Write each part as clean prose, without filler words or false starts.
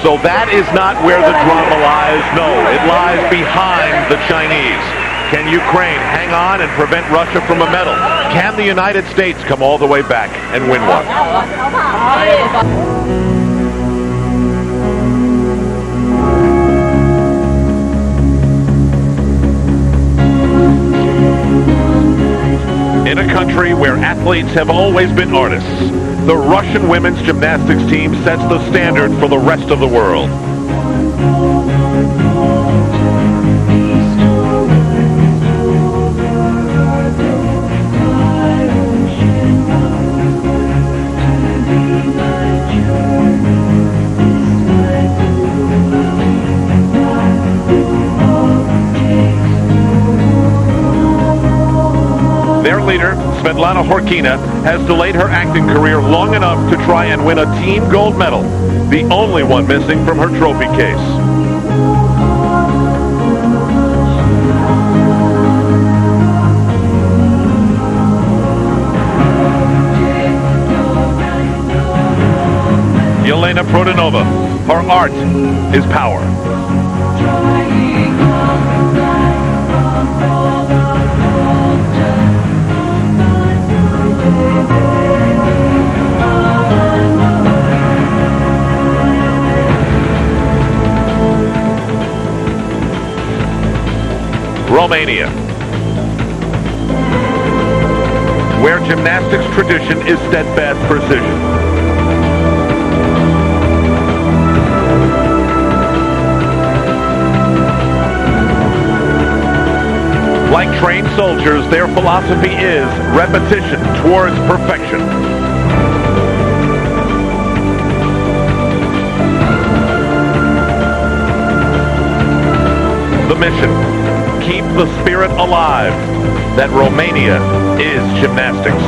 So that is not where the drama lies. No, it lies behind the Chinese. Can Ukraine hang on and prevent Russia from a medal? Can the United States come all the way back and win one? In a country where athletes have always been artists, the Russian women's gymnastics team sets the standard for the rest of the world. Their leader, Svetlana Horkina, has delayed her acting career long enough to try and win a team gold medal, the only one missing from her trophy case. Yelena Prodanova, her art is power. Romania, where gymnastics tradition is steadfast precision. Like trained soldiers, their philosophy is repetition towards perfection. The mission: keep the spirit alive that Romania is gymnastics.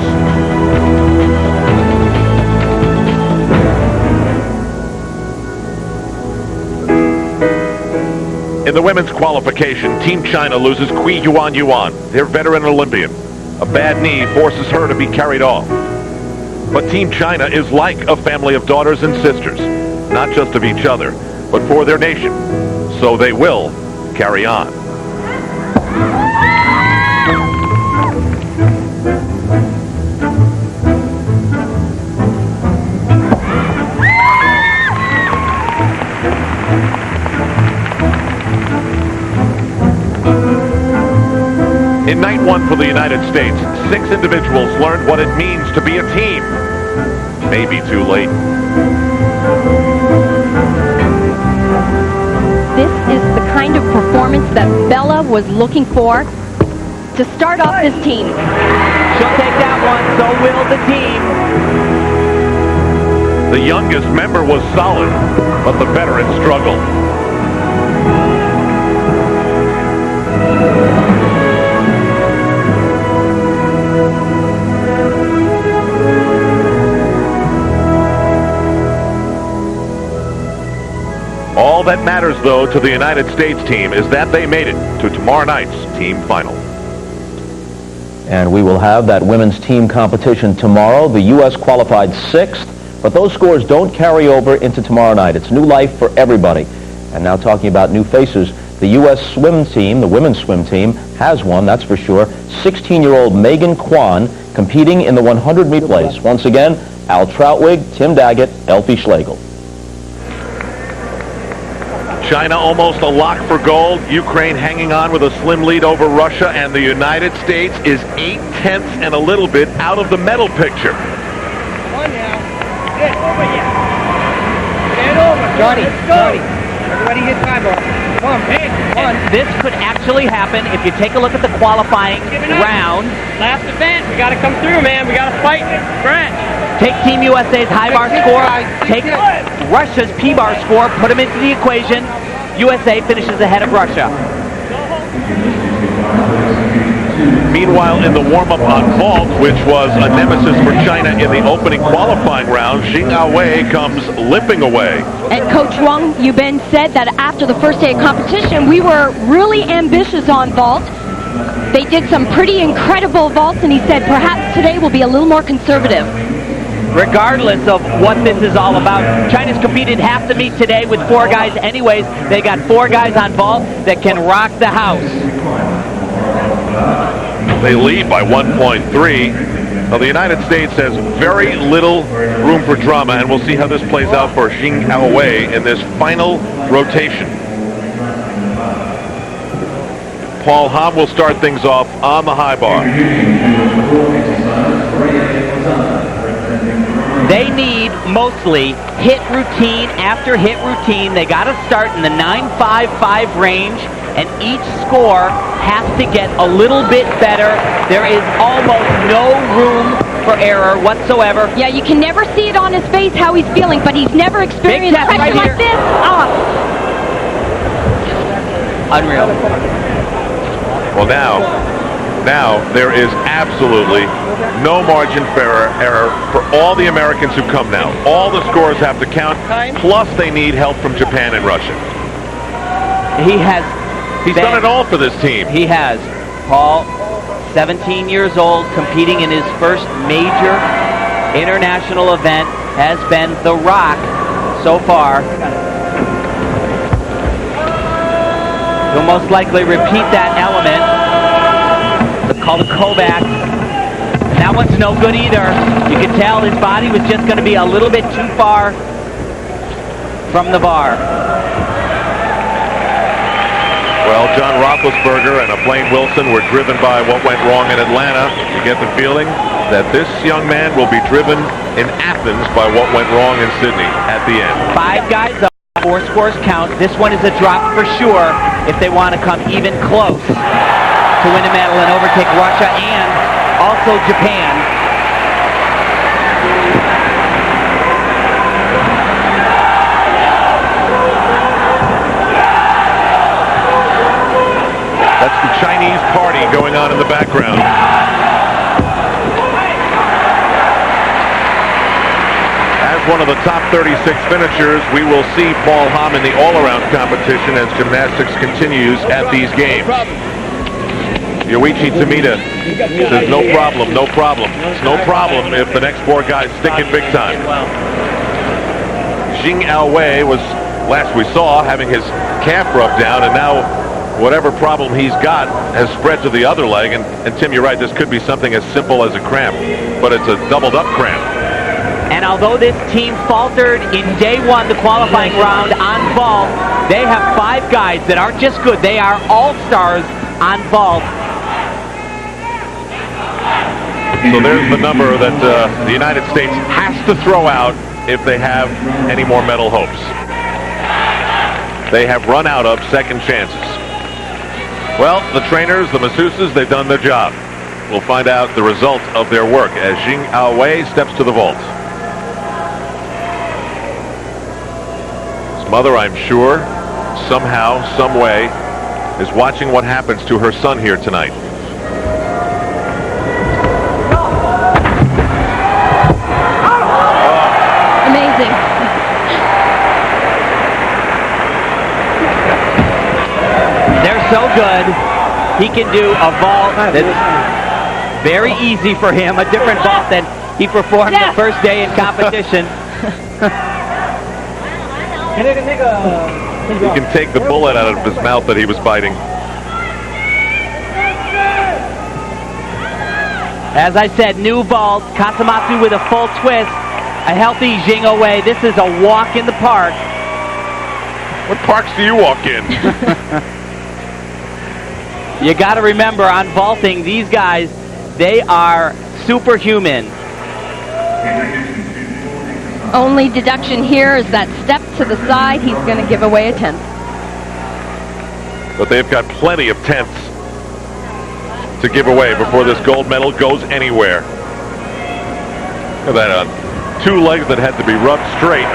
In the women's qualification, Team China loses Kui Yuan, their veteran Olympian. A bad knee forces her to be carried off. But Team China is like a family of daughters and sisters, not just of each other, but for their nation. So they will carry on. In night one for the United States, 6 individuals learned what it means to be a team. Maybe too late. This is the kind of performance that Bella was looking for to start off this team. She'll take that one, so will the team. The youngest member was solid, but the veteran struggled. All that matters, though, to the United States team is that they made it to tomorrow night's team final. And we will have that women's team competition tomorrow. The U.S. qualified 6th, but those scores don't carry over into tomorrow night. It's new life for everybody. And now talking about new faces, the U.S. swim team, the women's swim team, has one, that's for sure. 16-year-old Megan Kwan competing in the 100-meter place. Once again, Al Troutwig, Tim Daggett, Elfie Schlegel. China almost a lock for gold. Ukraine hanging on with a slim lead over Russia, and the United States is 8/10 and a little bit out of the medal picture. One now. Get over here. Get over. Johnny. Everybody hit time off. Come on, hey, one. This could actually happen if you take a look at the qualifying round. Last event. We got to come through, man. We got to fight. Scratch. Take Team USA's high bar score. Take Russia's P-bar score. Put them into the equation. USA finishes ahead of Russia. Meanwhile, in the warm-up on vault, which was a nemesis for China in the opening qualifying round, Xing Awei comes limping away. And Coach Wang Yubin said that after the first day of competition, we were really ambitious on vault. They did some pretty incredible vaults, and he said perhaps today will be a little more conservative. regardless of what this is all about. China's competed half the meet today with 4 guys anyways. They got 4 guys on vault that can rock the house. They lead by 1.3. Now, the United States has very little room for drama, and we'll see how this plays out for Jing Aowei in this final rotation. Paul Hom will start things off on the high bar. They need mostly hit routine after hit routine. They got to start in the 9.55 range, and each score has to get a little bit better. There is almost no room for error whatsoever. Yeah, you can never see it on his face how he's feeling, but he's never experienced test pressure right like here. this. Ah. Unreal. Well, now there is absolutely no margin for error for all the Americans who come now. All the scores have to count, plus they need help from Japan and Russia. He's done it all for this team. He has. Paul, 17 years old, competing in his first major international event, has been the rock so far. He'll most likely repeat that element. Called a Kovac. That one's no good either. You can tell his body was just going to be a little bit too far from the bar. Well, John Roethlisberger and Blaine Wilson were driven by what went wrong in Atlanta. You get the feeling that this young man will be driven in Athens by what went wrong in Sydney at the end. 5 guys up, 4 scores count. This one is a drop for sure if they want to come even close to win a medal and overtake Russia and also Japan. That's the Chinese party going on in the background. As one of the top 36 finishers, we will see Paul Hom in the all-around competition as gymnastics continues at these games. Yoichi Tomita says no problem, no problem. It's no problem if the next 4 guys stick it big time. Jing Aowei was, last we saw, having his calf rubbed down, and now whatever problem he's got has spread to the other leg. And Tim, you're right, this could be something as simple as a cramp, but it's a doubled up cramp. And although this team faltered in day 1, the qualifying round on vault, they have 5 guys that aren't just good, they are all-stars on vault. So there's the number that the United States has to throw out if they have any more medal hopes. They have run out of second chances. Well, the trainers, the masseuses, they've done their job. We'll find out the result of their work as Jing Aowei steps to the vault. His mother, I'm sure, somehow, some way, is watching what happens to her son here tonight. Amazing. They're so good. He can do a vault that's very easy for him, a different vault than he performed the first day in competition. He can take the bullet out of his mouth that he was biting. As I said, new vault, Kasamatsu with a full twist, a healthy Jing Aowei. This is a walk in the park. What parks do you walk in? You got to remember, on vaulting, these guys, they are superhuman. Only deduction here is that step to the side, he's going to give away a 10th. But they've got plenty of tenths to give away before this gold medal goes anywhere. Look at that, 2 legs that had to be rubbed straight.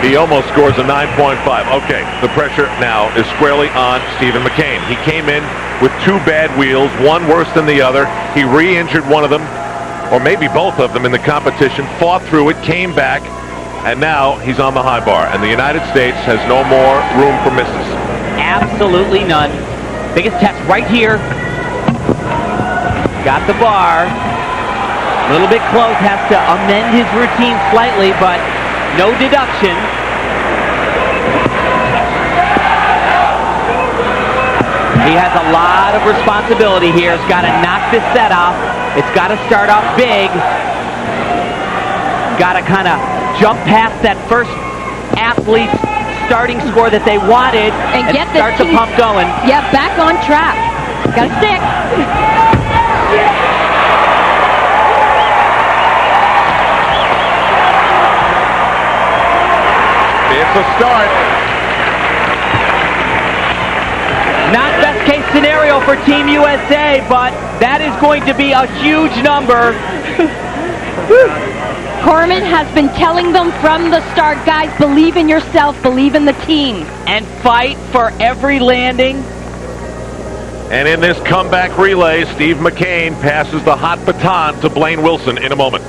He almost scores a 9.5. Okay, the pressure now is squarely on Stephen McCain. He came in with 2 bad wheels, one worse than the other. He re-injured one of them, or maybe both of them in the competition, fought through it, came back, and now he's on the high bar. And the United States has no more room for misses. Absolutely none. Biggest test right here. Got the bar. A little bit close, has to amend his routine slightly, but no deduction. He has a lot of responsibility here. He's got to knock this set off. It's got to start off big. Got to kind of jump past that first athlete starting score that they wanted and get start the pump going. Yeah, back on track. Got to stick. It's a start. Not best case scenario for Team USA, but that is going to be a huge number. Corman has been telling them from the start, guys, believe in yourself, believe in the team. And fight for every landing. And in this comeback relay, Steve McCain passes the hot baton to Blaine Wilson in a moment.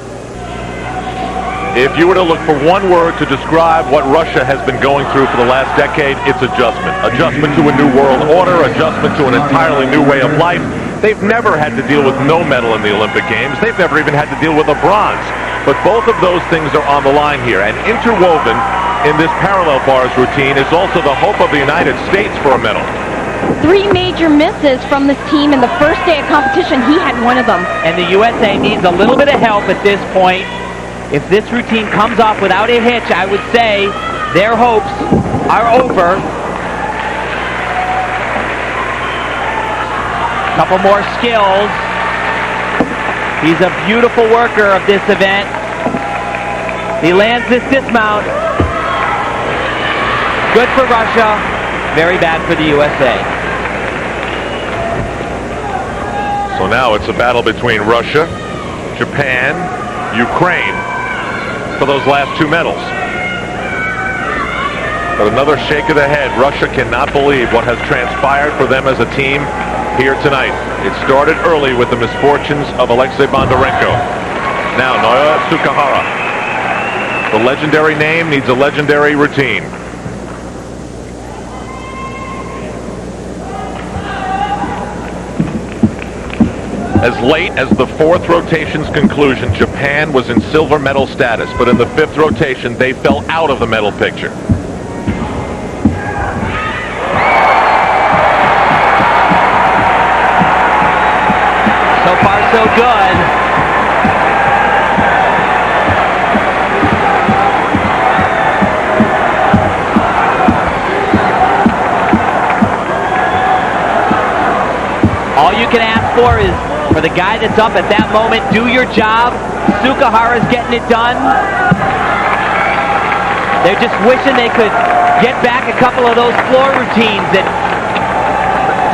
If you were to look for one word to describe what Russia has been going through for the last decade, it's adjustment. Adjustment to a new world order, adjustment to an entirely new way of life. They've never had to deal with no medal in the Olympic Games. They've never even had to deal with a bronze. But both of those things are on the line here. And interwoven in this parallel bars routine is also the hope of the United States for a medal. 3 major misses from this team in the first day of competition. He had one of them. And the USA needs a little bit of help at this point. If this routine comes off without a hitch, I would say their hopes are over. Couple more skills. He's a beautiful worker of this event. He lands this dismount. Good for Russia. Very bad for the USA. So now it's a battle between Russia, Japan, Ukraine for those last 2 medals. But another shake of the head. Russia cannot believe what has transpired for them as a team here tonight. It started early with the misfortunes of Alexei Bondarenko. Now Naoya Sukahara. The legendary name needs a legendary routine. As late as the 4th rotation's conclusion, Japan was in silver medal status, but in the 5th rotation, they fell out of the medal picture. So far, so good. All you can ask for is for the guy that's up at that moment, do your job. Sukahara's getting it done. They're just wishing they could get back a couple of those floor routines that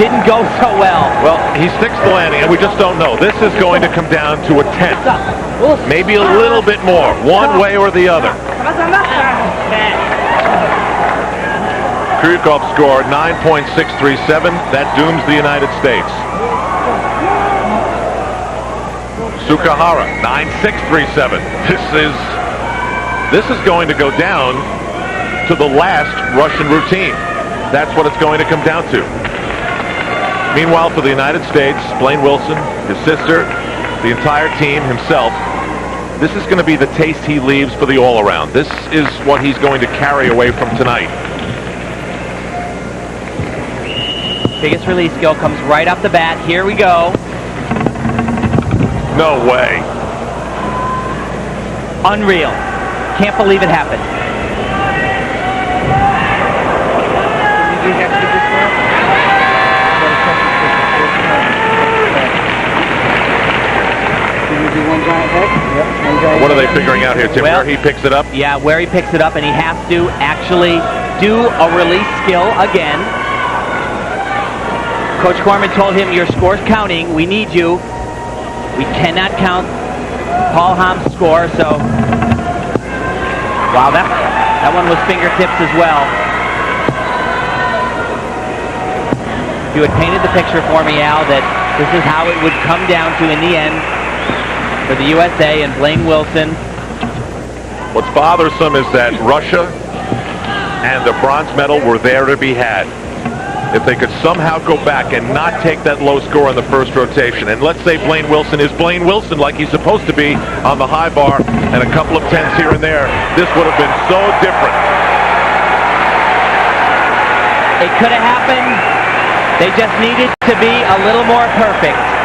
didn't go so well. Well, he sticks the landing, and we just don't know. This is going to come down to a 10th. Maybe a little bit more, one way or the other. Kryukov scored 9.637. That dooms the United States. Sukahara, 9.637. This is going to go down to the last Russian routine. That's what it's going to come down to. Meanwhile, for the United States, Blaine Wilson, his sister, the entire team, himself, this is going to be the taste he leaves for the all-around. This is what he's going to carry away from tonight. Biggest release skill comes right off the bat. Here we go. No way. Unreal. Can't believe it happened. What are they figuring out here, Tim? Well, where he picks it up? Yeah, where he picks it up, and he has to actually do a release skill again. Coach Corman told him, your score's counting. We need you. We cannot count Paul Ham's score, so... Wow, that one was fingertips as well. You had painted the picture for me, Al, that this is how it would come down to in the end for the USA and Blaine Wilson. What's bothersome is that Russia and the bronze medal were there to be had. if they could somehow go back and not take that low score in the first rotation, and let's say Blaine Wilson is Blaine Wilson like he's supposed to be on the high bar and a couple of tens here and there, this would have been so different. It could have happened. They just needed to be a little more perfect.